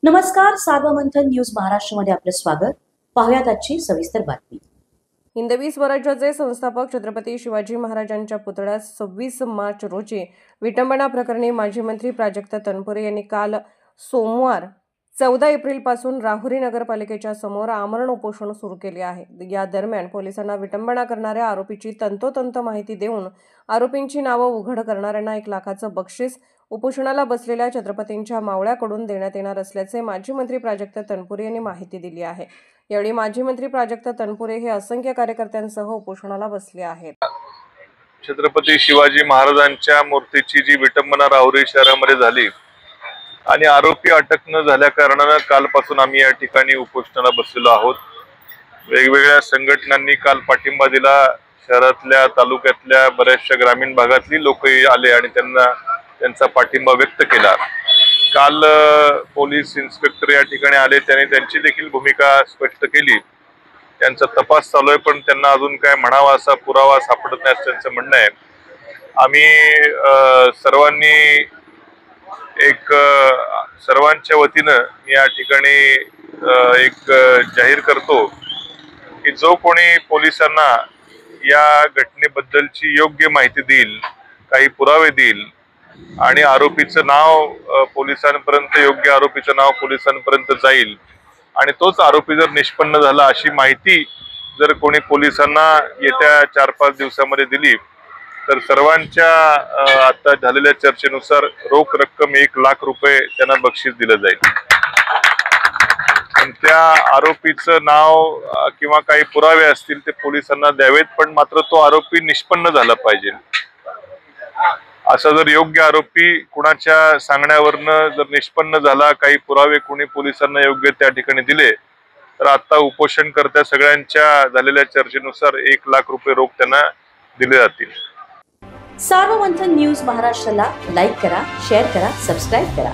नमस्कार, सार्वमंथन न्यूज महाराष्ट्रमध्ये आपलं स्वागत. पाहुयात आजची सविस्तर बातमी. हिंदवी स्वराज्याचे संस्थापक छत्रपती शिवाजी महाराजांच्या पुतळ्यास 26 मार्च रोजी विटंबना प्रकरणी माजी मंत्री प्राजक्त तनपुरे यांनी काल सोमवार 14 एप्रिलपासून राहुरी नगरपालिकेच्या समोर आमरण उपोषण सुरू केले आहे. या दरम्यान पोलिसांना विटंबना करणाऱ्या आरोपीची तंतोतंत माहिती देऊन आरोपींची नावं उघड करणाऱ्यांना 1 लाखाचं बक्षीस उपोषणाला बसलेल्या छत्रपतींच्या मावळ्याकडून देण्यात येणार असल्याचे माजी मंत्री प्राजक्त तनपुरे यांनी माहिती दिली आहे. यावेळी माजी मंत्री प्राजक्त तनपुरे हे असंख्य कार्यकर्त्यांसह उपोषणाला बसले आहेत. छत्रपती शिवाजी महाराजांच्या मूर्तीची जी विटंबना राहुरी शहरामध्ये झाली आणि आरोपी अटक न झाल्या कारणाने कालपासून आम्ही या ठिकाणी उपोषणाला बसलेलो आहोत. वेगवेगळ्या संघटनांनी काल पाठिंबा दिला. शहरातल्या तालुक्यातल्या बऱ्याचशा ग्रामीण भागातली लोक आले आणि त्यांचा पाठिंबा व्यक्त केला. काल पोलीस इन्स्पेक्टर या ठिकाणी आले, त्यांनी त्यांची देखील भूमिका स्पष्ट केली. त्यांचा तपास चालू आहे, पण त्यांना अजून काय म्हणावा असा पुरावा सापडत नाही असं त्यांचं म्हणणं आहे. आम्ही सर्वांनी सर्वांच्या वतीनं या ठिकाणी एक जाहीर करतो की जो कोणी पोलिसांना या घटनेबद्दलची योग्य माहिती देईल, काही पुरावे देईल आणि आरोपीचं नाव पोलिसांपर्यंत, योग्य आरोपीचं नाव पोलिसांपर्यंत जाईल आणि तोच आरोपी जर निष्पन्न झाला अशी माहिती जर कोणी पोलिसांना येत्या 4-5 दिवसामध्ये दिली तर सर्वांच्या आता झालेल्या चर्चेनुसार रोख रक्कम 1 लाख रुपये त्यांना बक्षीस दिलं जाईल. पण त्या आरोपीचं नाव किंवा काही पुरावे असतील ते पोलिसांना द्यावेत, पण मात्र तो आरोपी निष्पन्न झाला पाहिजे. असा जर योग्य आरोपी कुणाच्या सांगण्यावरनं जर निष्पन्न झाला, काही पुरावे कोणी पोलिसांना योग्य त्या ठिकाणी दिले तर आता उपोषणकर्त्या सगळ्यांच्या झालेल्या चर्चेनुसार 1 लाख रुपये रोख त्यांना दिले जातील. सार्वमंथन न्यूज महाराष्ट्राला लाईक करा, शेअर करा, सबस्क्राईब करा.